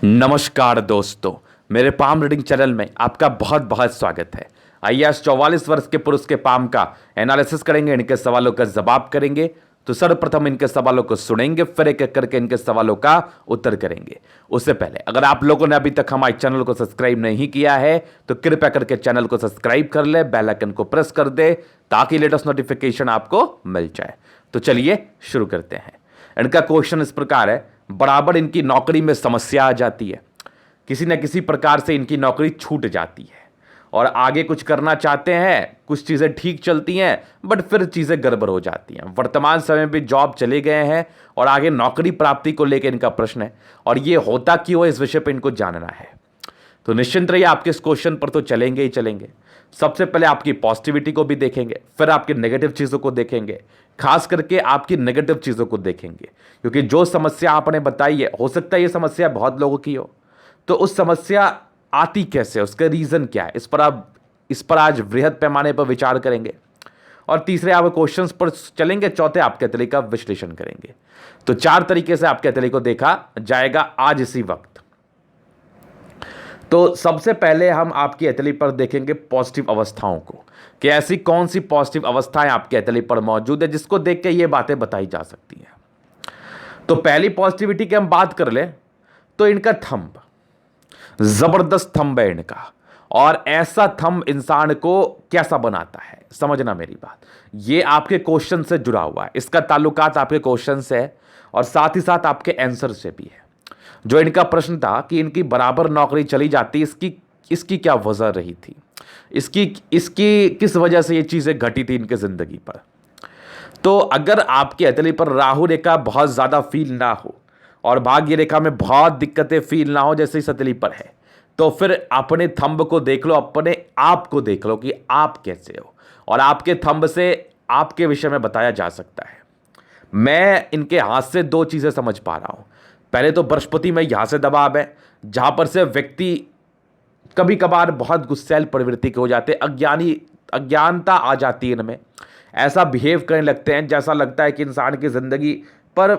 नमस्कार दोस्तों, मेरे पाम रीडिंग चैनल में आपका बहुत बहुत स्वागत है। आइए आज 44 वर्ष के पुरुष के पाम का एनालिसिस करेंगे, इनके सवालों का जवाब करेंगे। तो सर्वप्रथम इनके सवालों को सुनेंगे, फिर एक एक करके इनके सवालों का उत्तर करेंगे। उससे पहले अगर आप लोगों ने अभी तक हमारे चैनल को सब्सक्राइब नहीं किया है तो कृपया करके चैनल को सब्सक्राइब कर ले, बेल आइकन को प्रेस कर दे ताकि लेटेस्ट नोटिफिकेशन आपको मिल जाए। तो चलिए शुरू करते हैं। इनका क्वेश्चन इस प्रकार है, बराबर इनकी नौकरी में समस्या आ जाती है, किसी न किसी प्रकार से इनकी नौकरी छूट जाती है और आगे कुछ करना चाहते हैं, कुछ चीज़ें ठीक चलती हैं बट फिर चीज़ें गड़बड़ हो जाती हैं। वर्तमान समय में जॉब चले गए हैं और आगे नौकरी प्राप्ति को लेकर इनका प्रश्न है और ये होता क्यों है, इस विषय पर इनको जानना है। तो निश्चिंत रहिए, आपके इस क्वेश्चन पर तो चलेंगे ही चलेंगे। सबसे पहले आपकी पॉजिटिविटी को भी देखेंगे, फिर आपकी नेगेटिव चीज़ों को देखेंगे, खास करके आपकी नेगेटिव चीज़ों को देखेंगे, क्योंकि जो समस्या आपने बताई है हो सकता है ये समस्या बहुत लोगों की हो। तो उस समस्या आती कैसे, उसका रीज़न क्या है, इस पर आज वृहद पैमाने पर विचार करेंगे। और तीसरे आप क्वेश्चंस पर चलेंगे, चौथे आपके हथेली का विश्लेषण करेंगे। तो 4 तरीके से आपके हथेली को देखा जाएगा आज इसी वक्त। तो सबसे पहले हम आपकी हथेली पर देखेंगे पॉजिटिव अवस्थाओं को, कि ऐसी कौन सी पॉजिटिव अवस्थाएं आपके हथेली पर मौजूद है जिसको देख के ये बातें बताई जा सकती हैं। तो पहली पॉजिटिविटी की हम बात कर ले तो इनका थंब, जबरदस्त थंब है इनका। और ऐसा थंब इंसान को कैसा बनाता है, समझना मेरी बात, ये आपके क्वेश्चन से जुड़ा हुआ है, इसका ताल्लुकात आपके क्वेश्चन से है और साथ ही साथ आपके आंसर से भी है। जो इनका प्रश्न था कि इनकी बराबर नौकरी चली जाती, इसकी क्या वजह रही थी, इसकी किस वजह से ये चीज़ें घटी थी इनके ज़िंदगी पर। तो अगर आपकी हथेली पर राहु रेखा बहुत ज़्यादा फील ना हो और भाग्य रेखा में बहुत दिक्कतें फील ना हो जैसे इस हथेली पर है, तो फिर अपने थंब को देख लो, अपने आप को देख लो कि आप कैसे हो, और आपके थंब से आपके विषय में बताया जा सकता है। मैं इनके हाथ से 2 चीज़ें समझ पा रहा हूँ। पहले तो बृहस्पति में यहाँ से दबाव है, जहाँ पर से व्यक्ति कभी कभार बहुत गुस्सैल प्रवृत्ति के हो जाते, अज्ञानता आ जाती है इनमें, ऐसा बिहेव करने लगते हैं जैसा लगता है कि इंसान की ज़िंदगी पर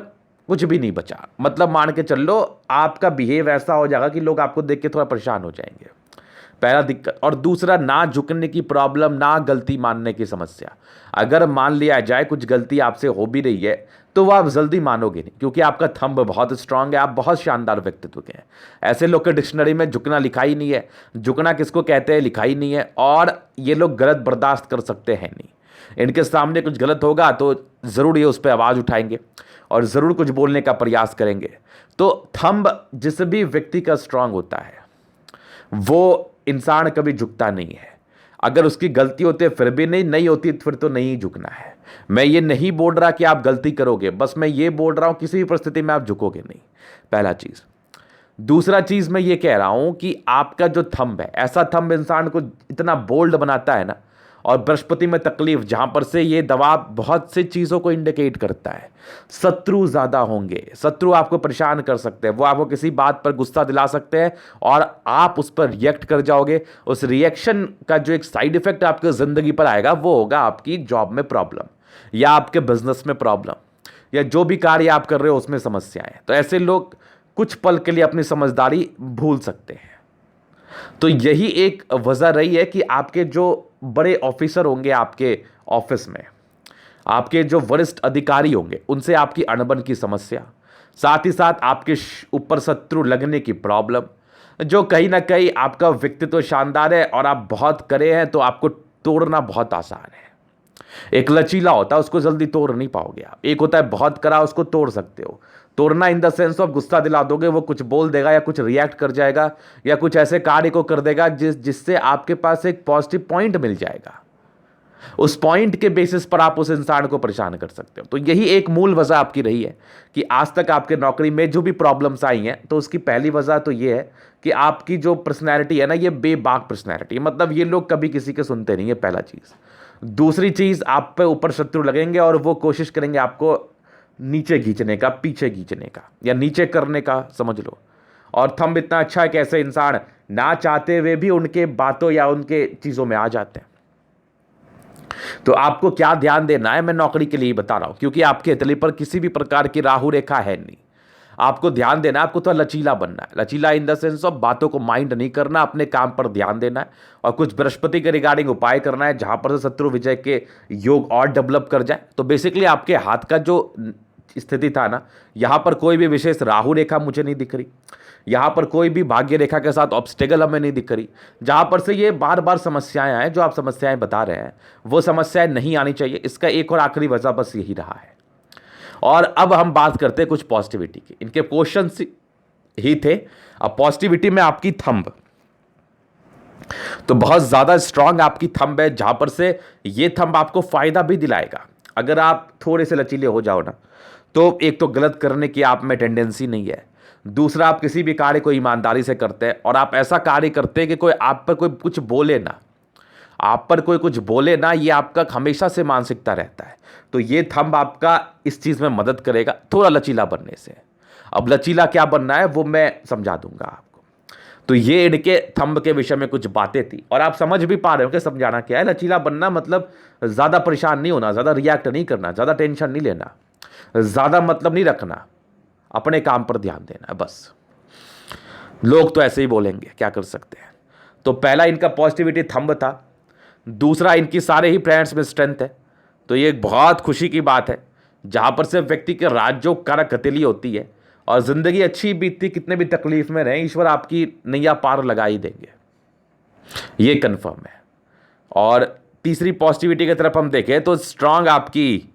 कुछ भी नहीं बचा। मतलब मान के चल लो, आपका बिहेव ऐसा हो जाएगा कि लोग आपको देख के थोड़ा परेशान हो जाएंगे, पहला दिक्कत। और दूसरा, ना झुकने की प्रॉब्लम, ना गलती मानने की समस्या। अगर मान लिया जाए कुछ गलती आपसे हो भी रही है तो वह आप जल्दी मानोगे नहीं, क्योंकि आपका थंब बहुत स्ट्रांग है, आप बहुत शानदार व्यक्तित्व के हैं। ऐसे लोग के डिक्शनरी में झुकना लिखा ही नहीं है, झुकना किसको कहते हैं लिखा ही नहीं है, और ये लोग गलत बर्दाश्त कर सकते हैं नहीं। इनके सामने कुछ गलत होगा तो ज़रूर ये उस पर आवाज़ उठाएंगे और ज़रूर कुछ बोलने का प्रयास करेंगे। तो थंब जिस भी व्यक्ति का स्ट्रांग होता है वो इंसान कभी झुकता नहीं है। अगर उसकी गलती होती है फिर भी नहीं होती फिर तो नहीं झुकना है। मैं ये नहीं बोल रहा कि आप गलती करोगे, बस मैं ये बोल रहा हूं किसी भी परिस्थिति में आप झुकोगे नहीं, पहला चीज़। दूसरा चीज़ मैं ये कह रहा हूं कि आपका जो थंब है, ऐसा थंब इंसान को इतना बोल्ड बनाता है ना, और बृहस्पति में तकलीफ, जहां पर से ये दबाव बहुत सी चीज़ों को इंडिकेट करता है। शत्रु ज़्यादा होंगे, शत्रु आपको परेशान कर सकते हैं, वो आपको किसी बात पर गुस्सा दिला सकते हैं और आप उस पर रिएक्ट कर जाओगे। उस रिएक्शन का जो एक साइड इफेक्ट आपकी ज़िंदगी पर आएगा वो होगा आपकी जॉब में प्रॉब्लम, या आपके बिजनेस में प्रॉब्लम, या जो भी कार्य आप कर रहे हो उसमें समस्याएं। तो ऐसे लोग कुछ पल के लिए अपनी समझदारी भूल सकते हैं। तो यही एक वजह रही है कि आपके जो बड़े ऑफिसर होंगे आपके ऑफिस में, आपके जो वरिष्ठ अधिकारी होंगे, उनसे आपकी अनबन की समस्या, साथ ही साथ आपके ऊपर शत्रु लगने की प्रॉब्लम, जो कहीं ना कहीं आपका व्यक्तित्व शानदार है और आप बहुत करे हैं तो आपको तोड़ना बहुत आसान है। एक लचीला होता है, उसको जल्दी तोड़ नहीं पाओगे आप। एक होता है बहुत करा, उसको तोड़ सकते हो। तोड़ना इन द सेंस ऑफ गुस्सा दिला दोगे, वो कुछ बोल देगा या कुछ रिएक्ट कर जाएगा या कुछ ऐसे कार्य को कर देगा जिससे आपके पास एक पॉजिटिव पॉइंट मिल जाएगा। उस पॉइंट के बेसिस पर आप उस इंसान को परेशान कर सकते हो। तो यही एक मूल वजह आपकी रही है कि आज तक आपके नौकरी में जो भी प्रॉब्लम्स आई हैं, तो उसकी पहली वजह तो ये है कि आपकी जो पर्सनैलिटी है ना, ये बेबाक पर्सनैलिटी, मतलब ये लोग कभी किसी के सुनते नहीं है, पहला चीज़। दूसरी चीज़, आप पे ऊपर शत्रु लगेंगे और वो कोशिश करेंगे आपको नीचे खींचने का, पीछे खींचने का, या नीचे करने का, समझ लो। और थंब इतना अच्छा है कि ऐसे इंसान ना चाहते हुए भी उनके बातों या उनके चीज़ों में आ जाते हैं। तो आपको क्या ध्यान देना है, मैं नौकरी के लिए ही बता रहा हूं, क्योंकि आपके हथेली पर किसी भी प्रकार की राहु रेखा है नहीं। आपको ध्यान देना है, आपको थोड़ा लचीला बनना है। लचीला इन द सेंस ऑफ बातों को माइंड नहीं करना, अपने काम पर ध्यान देना है और कुछ बृहस्पति के रिगार्डिंग उपाय करना है जहां पर से शत्रु विजय के योग और डेवलप कर जाए। तो बेसिकली आपके हाथ का जो स्थिति था ना, यहां पर कोई भी विशेष राहु रेखा मुझे नहीं दिख रही, यहां पर कोई भी भाग्य रेखा के साथ ऑब्स्टेकल हमें नहीं दिख रही, जहां पर से ये बार बार समस्याएं आए, जो आप समस्याएं बता रहे हैं वो समस्याएं नहीं आनी चाहिए। इसका एक और आखिरी वजह बस यही रहा है। और अब हम बात करते हैं कुछ पॉजिटिविटी की। इनके क्वेश्चन ही थे। अब पॉजिटिविटी में आपकी थंब तो बहुत ज्यादा स्ट्रांग आपकी थंब है, जहां पर से ये थंब आपको फायदा भी दिलाएगा अगर आप थोड़े से लचीले हो जाओ ना। तो एक तो गलत करने की आप में टेंडेंसी नहीं है, दूसरा आप किसी भी कार्य को ईमानदारी से करते हैं और आप ऐसा कार्य करते हैं कि कोई आप पर कोई कुछ बोले ना, आप पर कोई कुछ बोले ना, ये आपका हमेशा से मानसिकता रहता है। तो ये थंब आपका इस चीज में मदद करेगा थोड़ा लचीला बनने से। अब लचीला क्या बनना है वो मैं समझा दूंगा आपको। तो ये इनके थंब के विषय में कुछ बातें थी और आप समझ भी पा रहे हो कि समझाना क्या है। लचीला बनना मतलब ज्यादा परेशान नहीं होना, ज्यादा रिएक्ट नहीं करना, ज्यादा टेंशन नहीं लेना, ज्यादा मतलब नहीं रखना, अपने काम पर ध्यान देना बस। लोग तो ऐसे ही बोलेंगे, क्या कर सकते हैं। तो पहला इनका पॉजिटिविटी थंब था, दूसरा इनकी सारे ही प्लैनेट्स में स्ट्रेंथ है। तो ये बहुत खुशी की बात है, जहां पर से व्यक्ति के राज्यों कारक हथेली होती है और जिंदगी अच्छी बीतती, कितने भी तकलीफ में रहे, ईश्वर आपकी नैया पार लगा ही देंगे, ये कंफर्म है। और तीसरी पॉजिटिविटी की तरफ हम देखें तो स्ट्रांग आपकी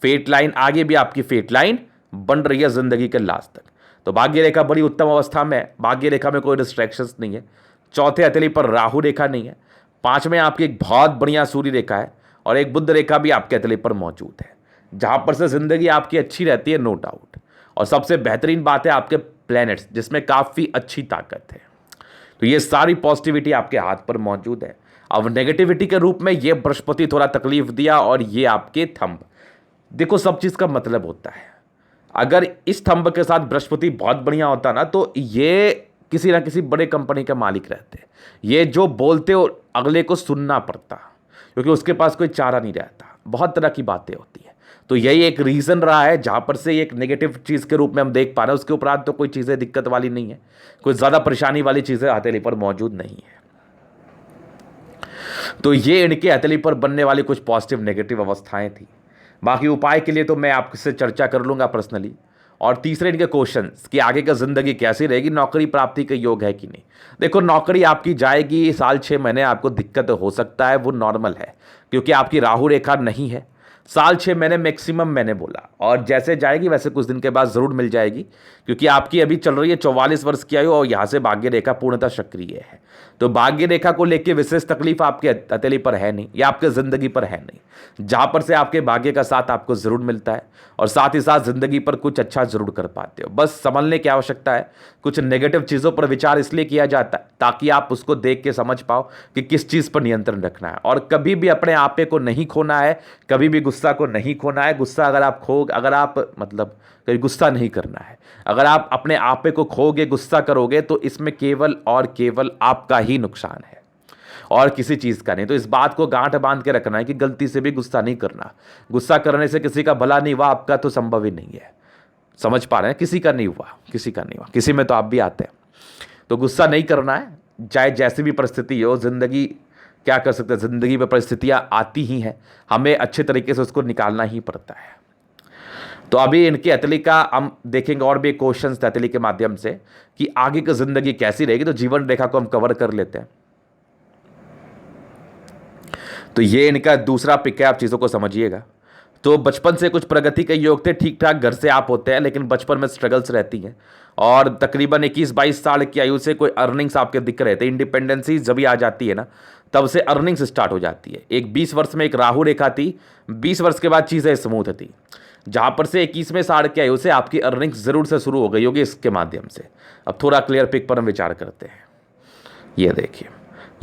फेट लाइन, आगे भी आपकी फेट लाइन बन रही है जिंदगी के लास्ट तक। तो भाग्य रेखा बड़ी उत्तम अवस्था में है, भाग्य रेखा में कोई डिस्ट्रैक्शंस नहीं है, चौथे हथेली पर राहु रेखा नहीं है, पांचवें आपकी एक बहुत बढ़िया सूर्य रेखा है और एक बुध रेखा भी आपके हथेली पर मौजूद है, जहां पर से जिंदगी आपकी अच्छी रहती है, नो डाउट। और सबसे बेहतरीन बात है आपके प्लैनेट्स, जिसमें काफी अच्छी ताकत है। तो ये सारी पॉजिटिविटी आपके हाथ पर मौजूद है। अब नेगेटिविटी के रूप में ये बृहस्पति थोड़ा तकलीफ दिया और ये आपके थंब। देखो सब चीज का मतलब होता है, अगर इस थंब के साथ बृहस्पति बहुत बढ़िया होता ना तो ये किसी ना किसी बड़े कंपनी के मालिक रहते। ये जो बोलते हो अगले को सुनना पड़ता, क्योंकि उसके पास कोई चारा नहीं रहता, बहुत तरह की बातें होती है। तो यही एक रीजन रहा है जहां पर से एक नेगेटिव चीज के रूप में हम देख पा रहे हैं। उसके उपरांत तो कोई चीजें दिक्कत वाली नहीं है, कोई ज्यादा परेशानी वाली चीजें हथेली पर मौजूद नहीं है। तो ये इनके हथेली पर बनने वाली कुछ पॉजिटिव नेगेटिव अवस्थाएं थी। बाकी उपाय के लिए तो मैं आपसे चर्चा कर लूंगा पर्सनली। और तीसरे इनके क्वेश्चन कि आगे का जिंदगी कैसी रहेगी, नौकरी प्राप्ति का योग है कि नहीं। देखो नौकरी आपकी जाएगी, साल 6 महीने आपको दिक्कत हो सकता है, वो नॉर्मल है क्योंकि आपकी राहु रेखा नहीं है। साल 6 महीने मैक्सिमम मैंने बोला, और जैसे जाएगी वैसे कुछ दिन के बाद जरूर मिल जाएगी, क्योंकि आपकी अभी चल रही है 44 वर्ष की आयु और यहां से भाग्य रेखा पूर्णतः सक्रिय है। तो भाग्य रेखा को लेकर विशेष तकलीफ आपके हथेली पर है नहीं या आपके जिंदगी पर है नहीं, जहां पर से आपके भाग्य का साथ आपको जरूर मिलता है और साथ ही साथ जिंदगी पर कुछ अच्छा जरूर कर पाते हो। बस संभलने की आवश्यकता है। कुछ नेगेटिव चीजों पर विचार इसलिए किया जाता है ताकि आप उसको देख के समझ पाओ कि किस चीज पर नियंत्रण रखना है। और कभी भी अपने आपे को नहीं खोना है, कभी भी गुस्सा को नहीं खोना है। गुस्सा अगर आप मतलब कभी गुस्सा नहीं करना है। अगर आप अपने आपे को खोगे, गुस्सा करोगे, तो इसमें केवल और केवल आपका ही नुकसान है और किसी चीज का नहीं। तो इस बात को गांठ बांध के रखना है कि गलती से भी गुस्सा नहीं करना। गुस्सा करने से किसी का भला नहीं हुआ, आपका तो संभव ही नहीं है। समझ पा रहे हैं, किसी का नहीं हुआ, किसी का नहीं हुआ, किसी में तो आप भी आते हैं। तो गुस्सा नहीं करना है, चाहे जैसी भी परिस्थिति हो। जिंदगी क्या कर सकते हैं, जिंदगी में परिस्थितियां आती ही हैं, हमें अच्छे तरीके से उसको निकालना ही पड़ता है। तो अभी इनकी हथेली का हम देखेंगे और भी क्वेश्चंस हथेली के माध्यम से कि आगे की जिंदगी कैसी रहेगी। तो जीवन रेखा को हम कवर कर लेते हैं। तो ये इनका दूसरा पिक है, आप चीजों को समझिएगा। तो बचपन से कुछ प्रगति के योग थे, ठीक ठाक घर से आप होते हैं, लेकिन बचपन में स्ट्रगल्स रहती हैं और तकरीबन 21-22 साल की आयु से कोई अर्निंग्स आपके दिख रहे थे। इंडिपेंडेंसी जब भी आ जाती है ना, तब से अर्निंग्स स्टार्ट हो जाती है। एक 20 वर्ष में एक राहु रेखा थी, 20 वर्ष के बाद चीजें स्मूथ थी, जहां पर से 21वें साल की आयु से आपकी अर्निंग्स जरूर से शुरू हो गई होगी इसके माध्यम से। अब थोड़ा क्लियर पिक पर हम विचार करते हैं। ये देखिए,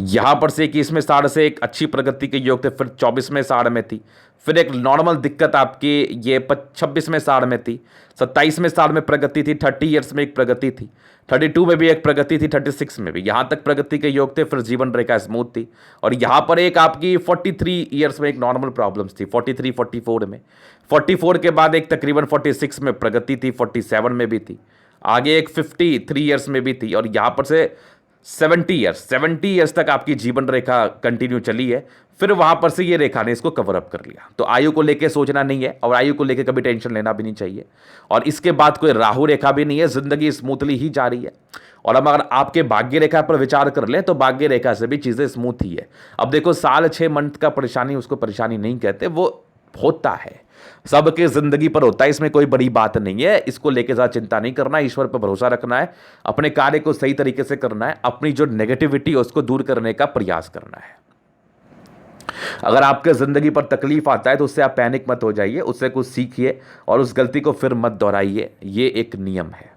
यहां पर से 21वें साल से एक अच्छी प्रगति के योग थे, फिर 24वें साल में थी, फिर एक नॉर्मल दिक्कत आपकी ये 26वें साल में थी, 27वें साल में प्रगति थी, 30 ईयर्स में एक प्रगति थी, 32 में भी एक प्रगति थी, 36 में भी, यहां तक प्रगति के योग थे। फिर जीवन रेखा स्मूथ थी और यहां पर एक आपकी 43 ईयर्स में एक नॉर्मल प्रॉब्लम्स थी, 43-44 में। 44 के बाद एक तकरीबन 46 में प्रगति थी, 47 में भी थी, आगे एक 53 ईयर्स में भी थी, और यहाँ पर से 70 ईयर्स तक आपकी जीवन रेखा कंटिन्यू चली है। फिर वहाँ पर से ये रेखा ने इसको कवर अप कर लिया। तो आयु को लेके सोचना नहीं है, और आयु को लेके कभी टेंशन लेना भी नहीं चाहिए। और इसके बाद कोई राहु रेखा भी नहीं है, जिंदगी स्मूथली ही जा रही है। और अब अगर आपके भाग्य रेखा पर विचार कर लें तो भाग्य रेखा से भी चीज़ें स्मूथ ही है। अब देखो, साल 6 मंथ का परेशानी उसको परेशानी नहीं कहते, वो होता है, सबके जिंदगी पर होता है, इसमें कोई बड़ी बात नहीं है। इसको लेके ज़्यादा चिंता नहीं करना है, ईश्वर पर भरोसा रखना है, अपने कार्य को सही तरीके से करना है, अपनी जो नेगेटिविटी है उसको दूर करने का प्रयास करना है। अगर आपके जिंदगी पर तकलीफ आता है तो उससे आप पैनिक मत हो जाइए, उससे कुछ सीखिए और उस गलती को फिर मत दोहराइए, ये एक नियम है।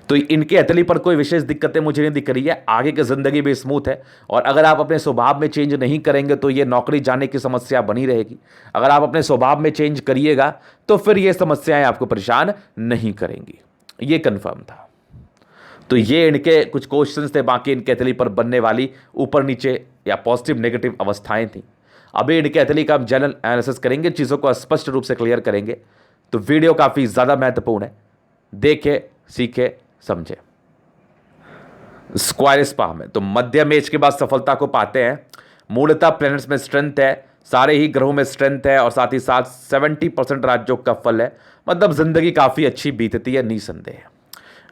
तो इनके हथेली पर कोई विशेष दिक्कतें मुझे नहीं दिख रही है, आगे की जिंदगी भी स्मूथ है। और अगर आप अपने स्वभाव में चेंज नहीं करेंगे तो ये नौकरी जाने की समस्या बनी रहेगी। अगर आप अपने स्वभाव में चेंज करिएगा तो फिर ये समस्याएं आपको परेशान नहीं करेंगी, ये कंफर्म था। तो ये इनके कुछ क्वेश्चंस थे, बाकी इनके हथेली पर बनने वाली ऊपर नीचे या पॉजिटिव नेगेटिव अवस्थाएं थी। अभी इनके हथेली का हम जनरल एनालिसिस करेंगे, चीज़ों को स्पष्ट रूप से क्लियर करेंगे। तो वीडियो काफ़ी ज़्यादा महत्वपूर्ण है, देखे सीखे समझे। स्क्वायर स्पा में तो मध्यम एज के बाद सफलता को पाते हैं। मूलतः प्लैनेट्स में स्ट्रेंथ है, सारे ही ग्रहों में स्ट्रेंथ है, और साथ ही साथ 70% राजयोग का फल है। मतलब जिंदगी काफ़ी अच्छी बीतती है, निसंदेह।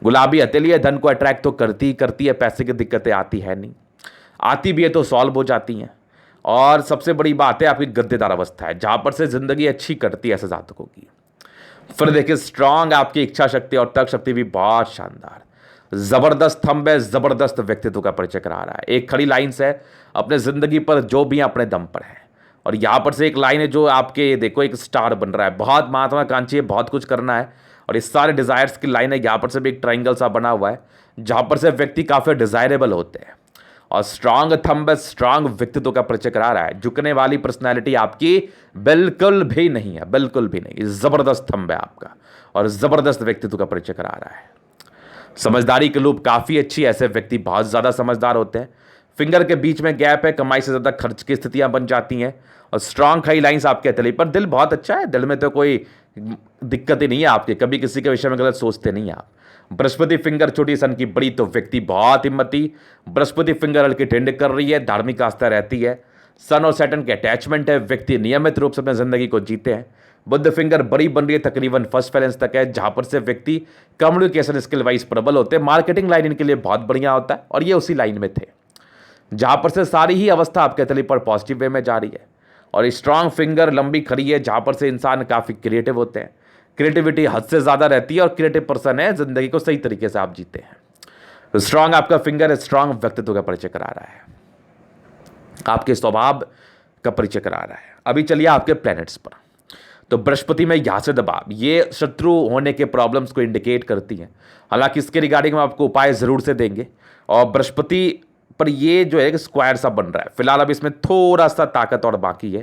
गुलाबी हथेली है, धन को अट्रैक्ट तो करती ही करती है, पैसे की दिक्कतें आती है नहीं, आती भी है तो सॉल्व हो जाती हैं। और सबसे बड़ी बात है आपकी गद्देदार अवस्था है, जहाँ पर से जिंदगी अच्छी करती है ऐसे जातकों की। फिर देखिए, स्ट्रांग आपकी इच्छा शक्ति और तर्क शक्ति भी बहुत शानदार, जबरदस्त थंब है, जबरदस्त व्यक्तित्व का परिचय करा रहा है। एक खड़ी लाइन से अपने जिंदगी पर जो भी अपने दम पर है। और यहाँ पर से एक लाइन है जो आपके देखो एक स्टार बन रहा है, बहुत महत्वाकांक्षी है, बहुत कुछ करना है, और इस सारे डिजायर्स की लाइन है। यहाँ पर से भी एक ट्राइंगल सा बना हुआ है, जहाँ पर से व्यक्ति काफ़ी डिजायरेबल होते हैं। और स्ट्रांग थंब, स्ट्रांग व्यक्तित्व का परिचय करा रहा है। झुकने वाली पर्सनैलिटी आपकी बिल्कुल भी नहीं है, बिल्कुल भी नहीं। जबरदस्त थंब है आपका और जबरदस्त व्यक्तित्व का परिचय करा रहा है। समझदारी की लूप काफ़ी अच्छी, ऐसे व्यक्ति बहुत ज़्यादा समझदार होते हैं। फिंगर के बीच में गैप है, कमाई से ज़्यादा खर्च की स्थितियां बन जाती हैं। और स्ट्रांग हाई लाइंस आपके हथेली पर। दिल बहुत अच्छा है, दिल में तो कोई दिक्कत ही नहीं है आपके, कभी किसी के विषय में गलत सोचते नहीं आप। बृहस्पति फिंगर छोटी सन की बड़ी, तो व्यक्ति बहुत हिम्मती। बृहस्पति फिंगर हल्की टेंड कर रही है, धार्मिक आस्था रहती है। सन और सैटर्न के अटैचमेंट है, व्यक्ति नियमित रूप से अपनी जिंदगी को जीते हैं। बुध फिंगर बड़ी बन रही है, तकरीबन फर्स्ट बैलेंस तक है, जहां पर से व्यक्ति कम्युनिकेशन स्किल वाइज प्रबल होते हैं। मार्केटिंग लाइन इनके लिए बहुत बढ़िया होता है, और ये उसी लाइन में थे जहां पर से सारी ही अवस्था आपके तले पर पॉजिटिव वे में जा रही है। और स्ट्रांग फिंगर लंबी खड़ी है, जहां पर से इंसान काफ़ी क्रिएटिव होते हैं, क्रिएटिविटी हद से ज़्यादा रहती है, और क्रिएटिव पर्सन है, जिंदगी को सही तरीके से आप जीते हैं। तो स्ट्रांग आपका फिंगर स्ट्रांग व्यक्तित्व का परिचय करा रहा है, आपके स्वभाव का परिचय करा रहा है। अभी चलिए आपके प्लैनेट्स पर। तो बृहस्पति में यहाँ से दबाव, ये शत्रु होने के प्रॉब्लम्स को इंडिकेट करती हैं। हालांकि इसके रिगार्डिंग हम आपको उपाय ज़रूर से देंगे। और बृहस्पति पर ये जो है स्क्वायर सा बन रहा है, फिलहाल अब इसमें थोड़ा सा ताकत और बाकी है,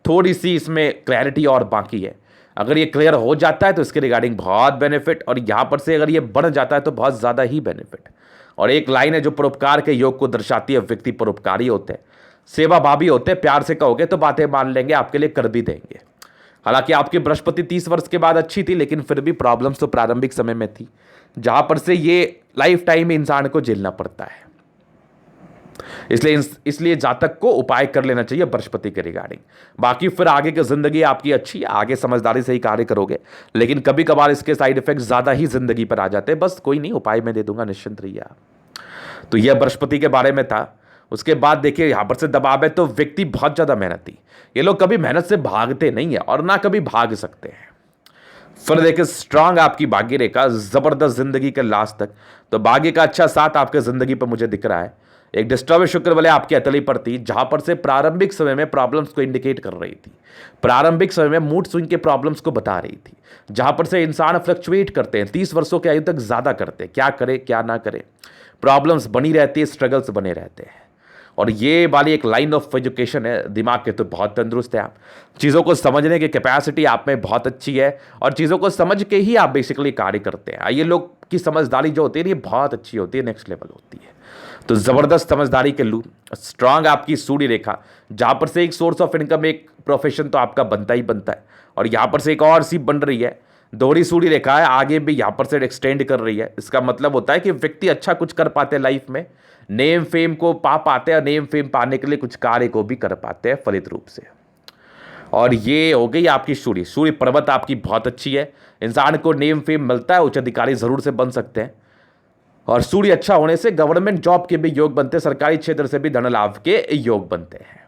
थोड़ी सी इसमें क्लैरिटी और बाकी है। अगर ये क्लियर हो जाता है तो इसके रिगार्डिंग बहुत बेनिफिट, और यहाँ पर से अगर ये बढ़ जाता है तो बहुत ज़्यादा ही बेनिफिट। और एक लाइन है जो परोपकार के योग को दर्शाती है। व्यक्ति परोपकारी होते हैं, सेवा भावी होते हैं, प्यार से कहोगे तो बातें मान लेंगे, आपके लिए कर भी देंगे। हालांकि आपकी बृहस्पति 30 वर्ष के बाद अच्छी थी, लेकिन फिर भी प्रॉब्लम्स तो प्रारंभिक समय में थी, जहां पर से ये लाइफ टाइम इंसान को झेलना पड़ता है। इसलिए जातक को उपाय कर लेना चाहिए बृहस्पति के रिगार्डिंग। बाकी फिर आगे की जिंदगी आपकी अच्छी है, आगे समझदारी से ही कार्य करोगे, लेकिन कभी कभार इसके साइड इफेक्ट ज्यादा ही जिंदगी पर आ जाते हैं। बस कोई नहीं, उपाय मैं दे दूंगा, निश्चिंत रहिए आप। तो यह बृहस्पति के बारे में था। उसके बाद देखिए यहां पर से दबाव है, तो व्यक्ति बहुत ज्यादा मेहनती, ये लोग कभी मेहनत से भागते नहीं है और ना कभी भाग सकते हैं। फिर देखिए स्ट्रांग आपकी भाग्य रेखा, जबरदस्त जिंदगी के लास्ट तक। तो भाग्य का अच्छा साथ आपके जिंदगी पर मुझे दिख रहा है। एक डिस्टर्ब शुक्र वाले आपकी हथेली पर थी, जहां पर से प्रारंभिक समय में प्रॉब्लम्स को इंडिकेट कर रही थी, प्रारंभिक समय में मूड स्विंग के प्रॉब्लम्स को बता रही थी, जहां पर से इंसान फ्लक्चुएट करते हैं, 30 वर्षों के आयु तक ज्यादा करते हैं, क्या करे क्या ना करे, प्रॉब्लम्स बनी रहती है, स्ट्रगल्स बने रहते हैं। और ये वाली एक लाइन ऑफ एजुकेशन है, दिमाग के तो बहुत तंदुरुस्त है आप, चीज़ों को समझने की कैपेसिटी आप में बहुत अच्छी है, और चीज़ों को समझ के ही आप बेसिकली कार्य करते हैं। ये लोग की समझदारी जो होती है ये बहुत अच्छी होती है, नेक्स्ट लेवल होती है। तो ज़बरदस्त समझदारी के लूप। स्ट्रांग आपकी सूर्य रेखा, जहाँ पर से एक सोर्स ऑफ इनकम, एक प्रोफेशन तो आपका बनता ही बनता है, और यहाँ पर से एक और सी बन रही है, दोहरी सूर्य रेखा है, आगे भी यहाँ पर से एक्सटेंड कर रही है। इसका मतलब होता है कि व्यक्ति अच्छा कुछ कर पाते हैं लाइफ में, नेम फेम को पा पाते हैं और नेम फेम पाने के लिए कुछ कार्य को भी कर पाते हैं फलित रूप से। और ये हो गई आपकी सूर्य। सूर्य पर्वत आपकी बहुत अच्छी है, इंसान को नेम फेम मिलता है, उच्च अधिकारी जरूर से बन सकते हैं। और सूर्य अच्छा होने से गवर्नमेंट जॉब के भी योग बनते हैं, सरकारी क्षेत्र से भी धन लाभ के योग बनते हैं।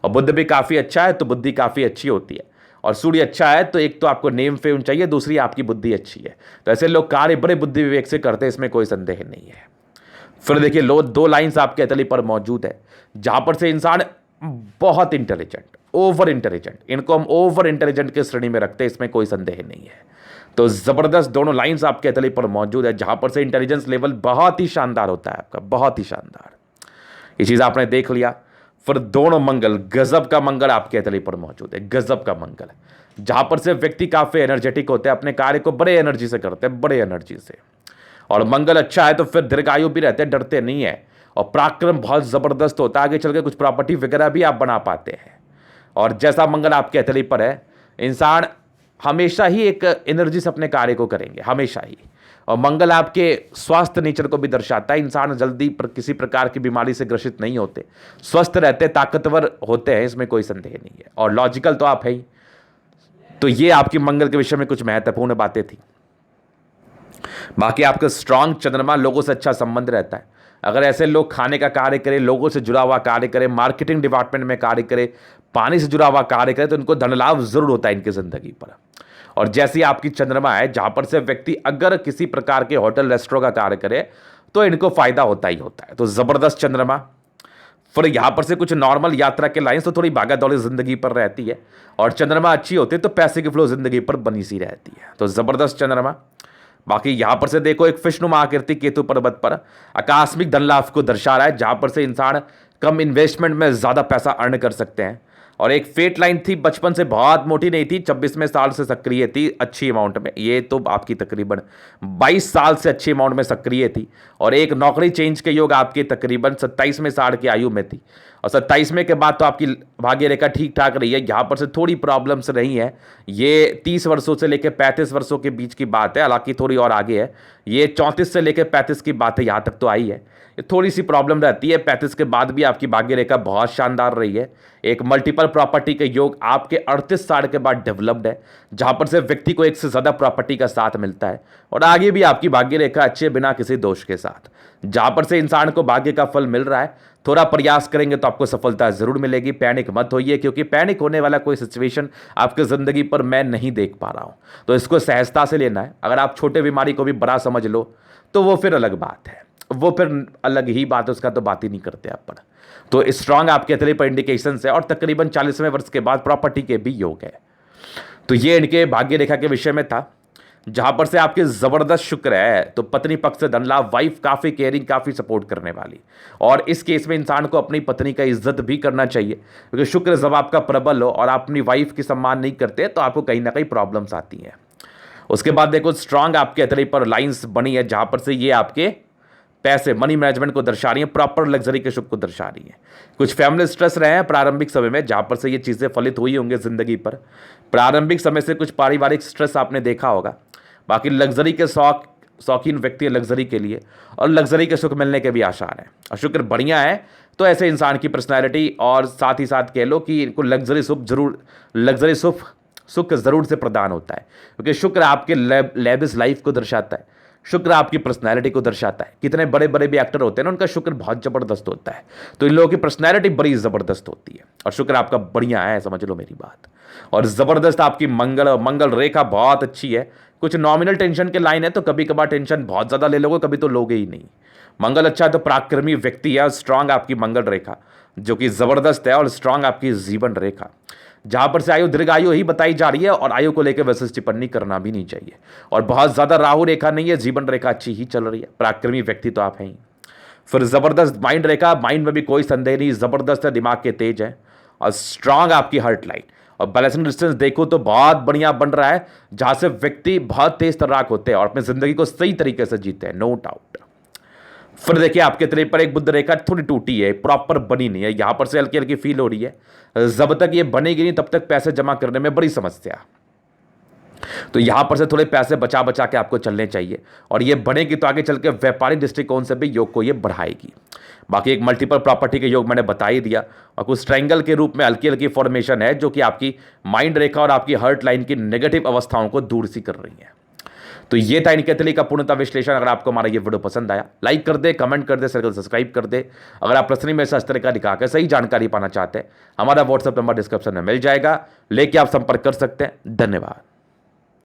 और बुद्ध भी काफ़ी अच्छा है तो बुद्धि काफ़ी अच्छी होती है। और सूर्य अच्छा है तो एक तो आपको नेम फेम चाहिए, दूसरी आपकी बुद्धि अच्छी है, तो ऐसे लोग कार्य बड़े बुद्धि विवेक से करते हैं, इसमें कोई संदेह नहीं है। फिर देखिए दो लाइंस आपके हथेली पर मौजूद है जहां पर से इंसान बहुत इंटेलिजेंट, ओवर इंटेलिजेंट, इनको हम ओवर इंटेलिजेंट के श्रेणी में रखते हैं, इसमें कोई संदेह नहीं है। तो जबरदस्त दोनों लाइंस आपके हथेली पर मौजूद है जहां पर से इंटेलिजेंस लेवल बहुत ही शानदार होता है आपका, बहुत ही शानदार। ये चीज आपने देख लिया। फिर दोनों मंगल, गजब का मंगल आपके हथेली पर मौजूद है, गजब का मंगल, जहां पर से व्यक्ति काफी एनर्जेटिक होते हैं, अपने कार्य को बड़े एनर्जी से करते हैं, बड़े एनर्जी से। और मंगल अच्छा है तो फिर दीर्घायु भी रहते हैं, डरते नहीं है, और पराक्रम बहुत जबरदस्त होता है, आगे चल के कुछ प्रॉपर्टी वगैरह भी आप बना पाते हैं। और जैसा मंगल आपके हथेली पर है, इंसान हमेशा ही एक एनर्जी से अपने कार्य को करेंगे, हमेशा ही। और मंगल आपके स्वास्थ्य नेचर को भी दर्शाता है, इंसान जल्दी किसी प्रकार की बीमारी से ग्रसित नहीं होते, स्वस्थ रहते, ताकतवर होते हैं, इसमें कोई संदेह नहीं है। और लॉजिकल तो आप है ही। तो ये आपकी मंगल के विषय में कुछ महत्वपूर्ण बातें थी। बाकी आपका स्ट्रांग चंद्रमा, लोगों से अच्छा संबंध रहता है। अगर ऐसे लोग खाने का कार्य करें, लोगों से जुड़ा हुआ कार्य करें, मार्केटिंग डिपार्टमेंट में कार्य करें, पानी से जुड़ा हुआ कार्य करें, तो इनको धन लाभ जरूर होता है इनकी जिंदगी पर। और जैसी आपकी चंद्रमा है जहां पर से व्यक्ति अगर किसी प्रकार के होटल रेस्टोरेंट का कार्य करे तो इनको फायदा होता ही होता है। तो जबरदस्त चंद्रमा। फिर यहां पर से कुछ नॉर्मल यात्रा के लाइन्स तो थोड़ी भागा दौड़ी जिंदगी पर रहती है, और चंद्रमा अच्छी होती है तो पैसे की फ्लो जिंदगी पर बनी सी रहती है। तो जबरदस्त चंद्रमा। बाकी यहां पर से देखो एक फिष्णुमा आकृति केतु पर्वत पर आकस्मिक धन लाभ को दर्शा रहा है, जहां पर से इंसान कम इन्वेस्टमेंट में ज्यादा पैसा अर्न कर सकते हैं। और एक फेट लाइन थी, बचपन से बहुत मोटी नहीं थी, 26वें साल से सक्रिय थी अच्छी अमाउंट में, ये तो आपकी तकरीबन 22 साल से अच्छी अमाउंट में सक्रिय थी। और एक नौकरी चेंज के योग आपके तकरीबन 27वें साल की आयु में थी, और 27वें के बाद तो आपकी भाग्य रेखा ठीक ठाक रही है। यहाँ पर से थोड़ी प्रॉब्लम्स रही हैं, ये 30 वर्षों से लेकर 35 वर्षों के बीच की बात है, हालांकि थोड़ी और आगे है, ये 34 से लेकर 35 की बात है, यहाँ तक तो आई है। ये थोड़ी सी प्रॉब्लम रहती है, 35 के बाद भी आपकी भाग्य रेखा बहुत शानदार रही है। एक मल्टीपल प्रॉपर्टी के योग आपके 38 साल के बाद डेवलप्ड है, जहां पर से व्यक्ति को एक से ज्यादा प्रॉपर्टी का साथ मिलता है। और आगे भी आपकी भाग्य रेखा अच्छी है बिना किसी दोष के साथ, जहां पर से इंसान को भाग्य का फल मिल रहा है। थोड़ा प्रयास करेंगे तो आपको सफलता जरूर मिलेगी, पैनिक मत होइए, क्योंकि पैनिक होने वाला कोई सिचुएशन आपकी जिंदगी पर मैं नहीं देख पा रहा हूं। तो इसको सहजता से लेना है। अगर आप छोटे बीमारी को भी बड़ा समझ लो तो वो फिर अलग बात है, वो फिर अलग ही बात है, उसका तो बात ही नहीं करते आप पर। तो स्ट्रांग आपके हथेली पर इंडिकेशन है, और तकरीबन 40वें वर्ष के बाद प्रॉपर्टी के भी योग है। तो ये इनके भाग्य रेखा के विषय में था, जहां पर से आपके जबरदस्त शुक्र है, तो पत्नी पक्ष से धन लाभ, वाइफ काफी केयरिंग, काफी सपोर्ट करने वाली। और इस केस में इंसान को अपनी पत्नी का इज्जत भी करना चाहिए, क्योंकि शुक्र जब आपका प्रबल हो और आप अपनी वाइफ की सम्मान नहीं करते तो आपको कहीं ना कहीं प्रॉब्लम्स आती हैं। उसके बाद देखो स्ट्रांग आपके हथेली पर लाइन्स बनी है, जहां पर से ये आपके पैसे, मनी मैनेजमेंट को दर्शा रही है, प्रॉपर लग्जरी के सुख को दर्शा रही है। कुछ फैमिली स्ट्रेस रहे हैं प्रारंभिक समय में, जहां पर से ये चीजें फलित हुई होंगी जिंदगी पर। प्रारंभिक समय से कुछ पारिवारिक स्ट्रेस आपने देखा होगा। बाकी लग्जरी के शौकीन व्यक्ति लग्जरी के लिए और लग्जरी के सुख मिलने के भी आसार हैं, और शुक्र बढ़िया है तो ऐसे इंसान की पर्सनैलिटी, और साथ ही साथ कह लो कि इनको लग्जरी सुख जरूर से प्रदान होता है, क्योंकि शुक्र आपके लेविश लाइफ को दर्शाता है, शुक्र आपकी पर्सनैलिटी को दर्शाता है। कितने बड़े बड़े भी एक्टर होते हैं ना, उनका शुक्र बहुत जबरदस्त होता है, तो इन लोगों की पर्सनैलिटी बड़ी जबरदस्त होती है, और शुक्र आपका बढ़िया है, समझ लो मेरी बात। और जबरदस्त आपकी मंगल रेखा बहुत अच्छी है। कुछ नॉमिनल टेंशन के लाइन है, तो कभी कभार टेंशन बहुत ज्यादा ले लोगे, कभी तो लोगे ही नहीं। मंगल अच्छा है तो पराक्रमी व्यक्ति है, स्ट्रांग आपकी मंगल रेखा जो कि जबरदस्त है, और स्ट्रांग आपकी जीवन रेखा, जहां पर से आयु दीर्घायु ही बताई जा रही है, और आयु को लेकर वैसे टिप्पणी करना भी नहीं चाहिए। और बहुत ज्यादा राहु रेखा नहीं है, जीवन रेखा अच्छी ही चल रही है, पराक्रमी व्यक्ति तो आप हैं ही। फिर जबरदस्त माइंड रेखा, माइंड में भी कोई संदेह नहीं, जबरदस्त है, दिमाग के तेज है, और स्ट्रांग आपकी हार्ट लाइन। और बैलेंसिंग डिस्टेंस देखो तो बहुत बढ़िया बन रहा है, जहां से व्यक्ति बहुत तेज तर्राक होते हैं और अपनी जिंदगी को सही तरीके से जीते हैं, नो डाउट। फिर देखिए आपके तले पर एक बुध रेखा थोड़ी टूटी है, प्रॉपर बनी नहीं है, यहां पर से हल्की हल्की फील हो रही है। जब तक ये बनेगी नहीं तब तक पैसे जमा करने में बड़ी समस्या। तो यहां पर से थोड़े पैसे बचा बचा के आपको चलने चाहिए, और ये बनेगी तो आगे चल के व्यापारिक दृष्टिकोण से भी योग को ये बढ़ाएगी। बाकी एक मल्टीपल प्रॉपर्टी के योग मैंने बता ही दिया, और कुछ ट्रायंगल के रूप में हल्की हल्की फॉर्मेशन है जो कि आपकी माइंड रेखा और आपकी हर्ट लाइन की नेगेटिव अवस्थाओं को दूर सी कर रही है। तो ये था इनके तली का पूर्णतः विश्लेषण। अगर आपको हमारा ये वीडियो पसंद आया, लाइक कर दे, कमेंट कर दे, सर्कल सब्सक्राइब कर दे। अगर आप प्रश्न में शास्त्र का दिखा के सही जानकारी पाना चाहते हैं, हमारा व्हाट्सएप नंबर डिस्क्रिप्शन में मिल जाएगा, लेके आप संपर्क कर सकते हैं। धन्यवाद।